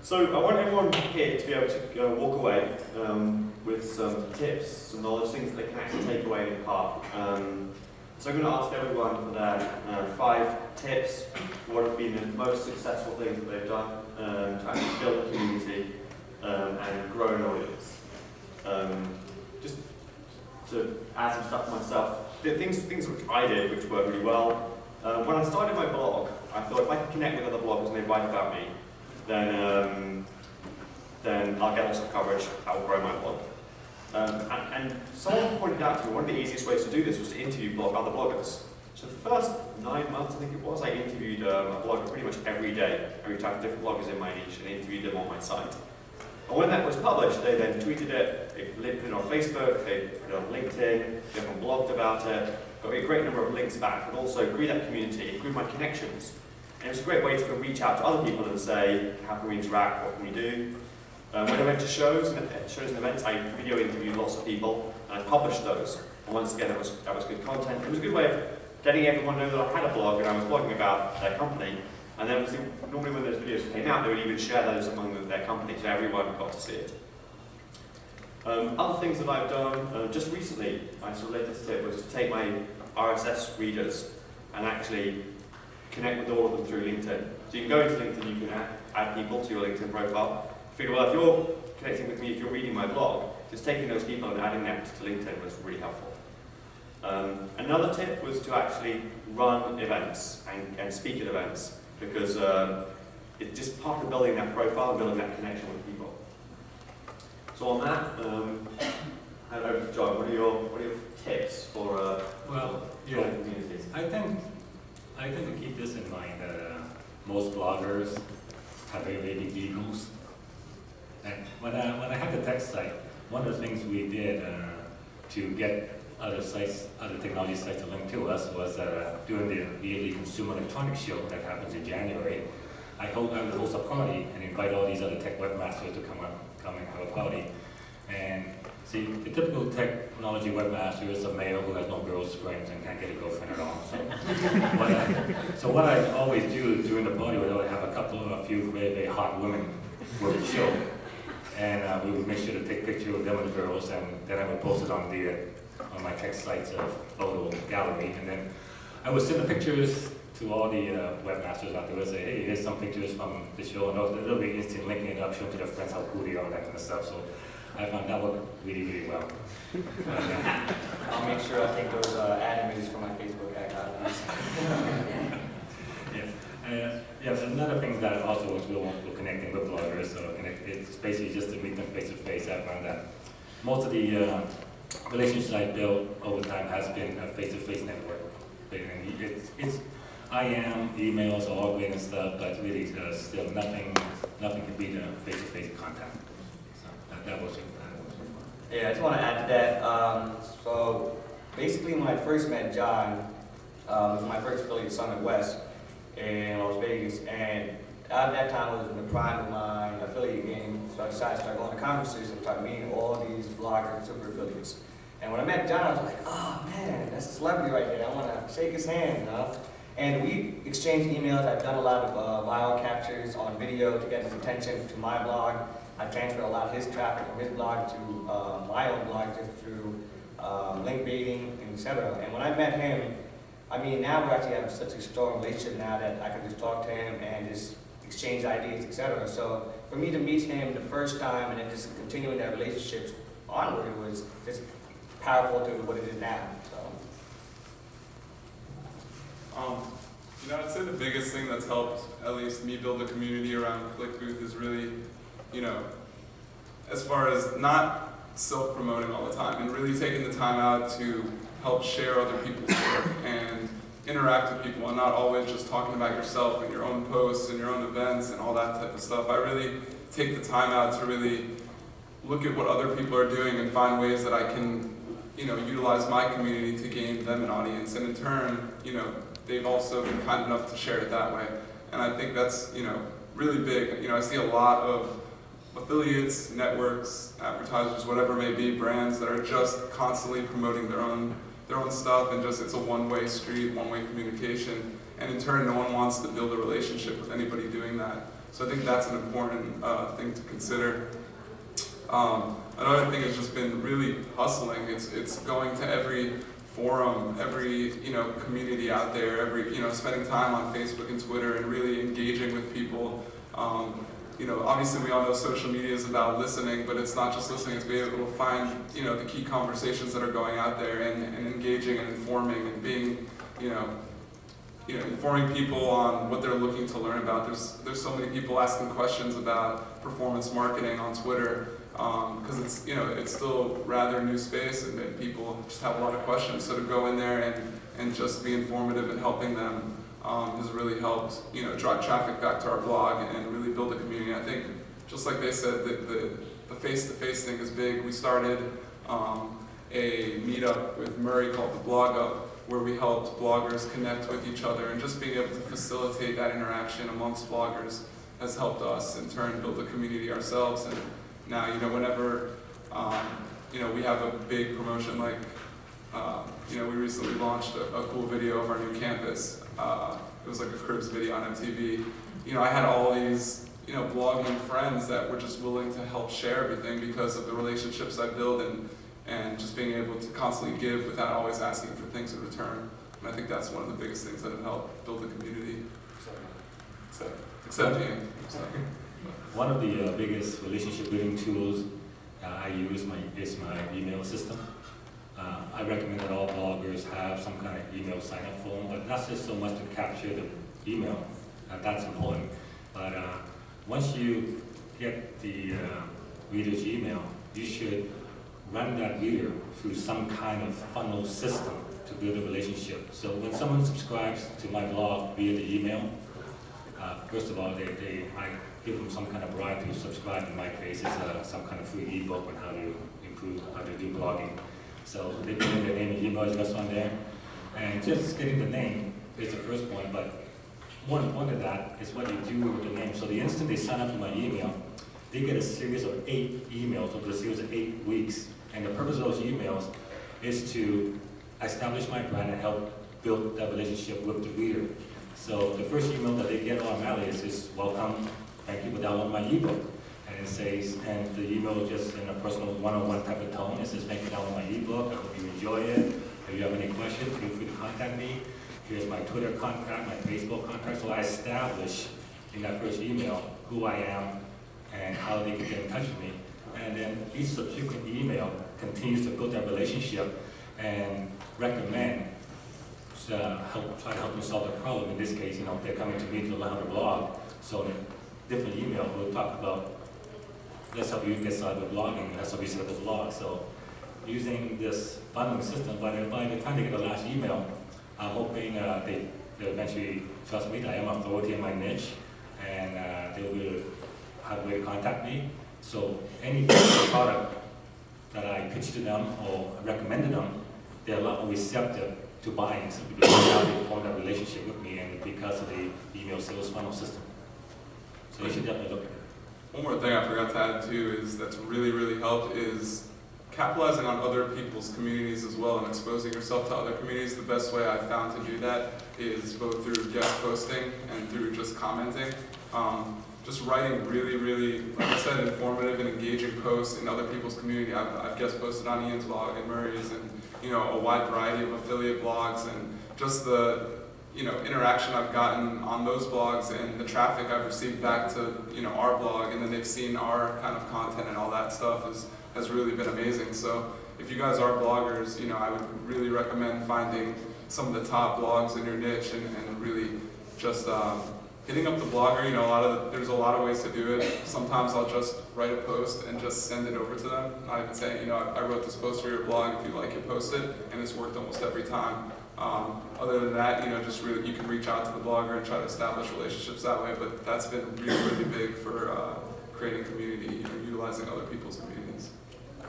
So I want everyone here to be able to walk away with some tips, some knowledge, things that they can actually take away and impart. So I'm going to ask everyone for their 5 tips, what have been the most successful things that they've done to actually build a community and grow an audience. Just to add some stuff myself, the things which I did which worked really well. When I started my blog, I thought if I could connect with other bloggers and they write about me, then I'll get lots of coverage, that will grow my blog. And someone pointed out to me one of the easiest ways to do this was to interview other bloggers. So for the first 9 months, I think it was, I interviewed a blogger pretty much every day. I reached out to different bloggers in my niche and interviewed them on my site. And when that was published, they then tweeted it, they put it on Facebook, they put it on LinkedIn, everyone blogged about it, got a great number of links back, but also grew that community, grew my connections. And it was a great way to reach out to other people and say, how can we interact, what can we do? When I went to shows and events, I video interviewed lots of people, and I published those. And once again, that was good content. It was a good way of letting everyone know that I had a blog and I was blogging about their company. And then normally when those videos came out, they would even share those among their company, so everyone got to see it. Other things that I've done, just recently, my sort of latest tip was to take my RSS readers and actually connect with all of them through LinkedIn. So you can go into LinkedIn, you can add people to your LinkedIn profile. Figure, well, if you're connecting with me, if you're reading my blog, just taking those people and adding them to LinkedIn was really helpful. Another tip was to actually run events and speak at events, because it's just part of building that profile and building that connection with people. So on that, hand over to John. What are your tips for communities? I think to keep this in mind that most bloggers have very big egos. And when I had the tech site, one of the things we did to get other technology sites to link to us was during the yearly Consumer Electronics Show that happens in January. I would host a party and invite all these other tech webmasters to come and have a party. And see, the typical technology webmaster is a male who has no girlfriends and can't get a girlfriend at all. So what I always do during the party was I would have a few very, very hot women for the show. And we would make sure to take pictures of them and the girls, and then I would post it on my tech site's photo gallery. And then I would send the pictures to all the webmasters out there and say, hey, here's some pictures from the show, and they'll be instant linking it up, showing to their friends how cool they are, that kind of stuff. So I found that worked really, really well. I'll make sure I take those ad images from my Facebook account. Yes, another thing that also was we're connecting with bloggers, and it's basically just to meet them face to face. I found that most of the relationships I built over time has been a face-to-face network. It's IM, emails, all great and stuff, but really still nothing can beat a face-to-face contact. So that was it. Yeah, I just want to add to that. So basically, when I first met John, it was my first affiliate Summit West in Las Vegas, and at that time I was in the prime of my affiliate game, so I decided to start going to conferences and start meeting all these bloggers and super affiliates. And when I met John, I was like, oh man, that's a celebrity right there. I want to shake his hand, you know? And we exchanged emails. I've done a lot of viral captures on video to get his attention to my blog. I transferred a lot of his traffic from his blog to my own blog just through link baiting, etc. And when I met him, I mean, now we actually have such a strong relationship now that I can just talk to him and just exchange ideas, etc. So for me to meet him the first time and then just continuing that relationship onward was just powerful to what it is now. I'd say the biggest thing that's helped at least me build a community around ClickBooth is really, as far as not self-promoting all the time and really taking the time out to help share other people's work and interact with people and not always just talking about yourself and your own posts and your own events and all that type of stuff. I really take the time out to really look at what other people are doing and find ways that I can, utilize my community to gain them an audience. And in turn, they've also been kind enough to share it that way. And I think that's, really big. I see a lot of affiliates, networks, advertisers, whatever it may be, brands that are just constantly promoting their own stuff, and just it's a one-way street, one-way communication. and in turn, no one wants to build a relationship with anybody doing that. So I think that's an important thing to consider. Another thing has just been really hustling. It's going to every forum, every community out there, every spending time on Facebook and Twitter and really engaging with people. Obviously we all know social media is about listening, but it's not just listening, it's being able to find, the key conversations that are going out there and engaging and informing and being, informing people on what they're looking to learn about. There's so many people asking questions about performance marketing on Twitter, because it's still rather new space and people just have a lot of questions. So to go in there and just be informative and helping them has really helped, drive traffic back to our blog and really build a community. I think, just like they said, the face-to-face thing is big. We started a meetup with Murray called the Blog Up, where we helped bloggers connect with each other, and just being able to facilitate that interaction amongst bloggers has helped us in turn build a community ourselves. And now, whenever we have a big promotion like we recently launched a cool video of our new campus. It was like a Cribs video on MTV. I had all these blogging friends that were just willing to help share everything because of the relationships I build and just being able to constantly give without always asking for things in return. And I think that's one of the biggest things that have helped build the community. Except me. One of the biggest relationship building tools I use is my email system. I recommend that all bloggers have some kind of email sign-up form, but not just so much to capture the email. That's important. But once you get the reader's email, you should run that reader through some kind of funnel system to build a relationship. So when someone subscribes to my blog via the email, first of all, I give them some kind of bribe to subscribe. In my case, it's some kind of free ebook on how to improve, how to do blogging. So they put in their name and email address on there, and just getting the name is the first point, but more important than that is what you do with the name. So the instant they sign up to my email, they get a series of 8 emails over a series of 8 weeks, and the purpose of those emails is to establish my brand and help build that relationship with the reader. So the first email that they get automatically is welcome, thank you for downloading my ebook. And it says, and the email just in a personal one-on-one type of tone, it says, thank you for downloading my ebook, I hope you enjoy it. If you have any questions, feel free to contact me. Here's my Twitter contact, my Facebook contact. So I establish in that first email who I am and how they can get in touch with me. And then each subsequent email continues to build that relationship and recommend, try to help them solve the problem. In this case, they're coming to me to learn how to blog. So in a different email, we'll talk about, let's help you get started with blogging, let's help you set up a blog. So using this bundling system, by the time they get the last email, I'm hoping they eventually trust me that I am an authority in my niche, and they will have a way to contact me. So any product that I pitch to them or recommend to them, they're a lot more receptive to buying, simply because now they form that relationship with me and because of the email sales funnel system. So you should definitely look at it. One more thing I forgot to add too is that's really, really helped is capitalizing on other people's communities as well and exposing yourself to other communities. The best way I've found to do that is both through guest posting and through just commenting. Just writing really, really, like I said, informative and engaging posts in other people's community. I've guest posted on Ian's blog and Murray's and a wide variety of affiliate blogs, and just the interaction I've gotten on those blogs and the traffic I've received back to our blog, and then they've seen our kind of content and all that stuff has really been amazing. So if you guys are bloggers, I would really recommend finding some of the top blogs in your niche and really just hitting up the blogger. There's a lot of ways to do it. Sometimes I'll just write a post and just send it over to them. Not even saying, I wrote this post for your blog, if you like it, post it, and it's worked almost every time. Other than that, just really, you can reach out to the blogger and try to establish relationships that way, but that's been really, really big for creating community, utilizing other people's community.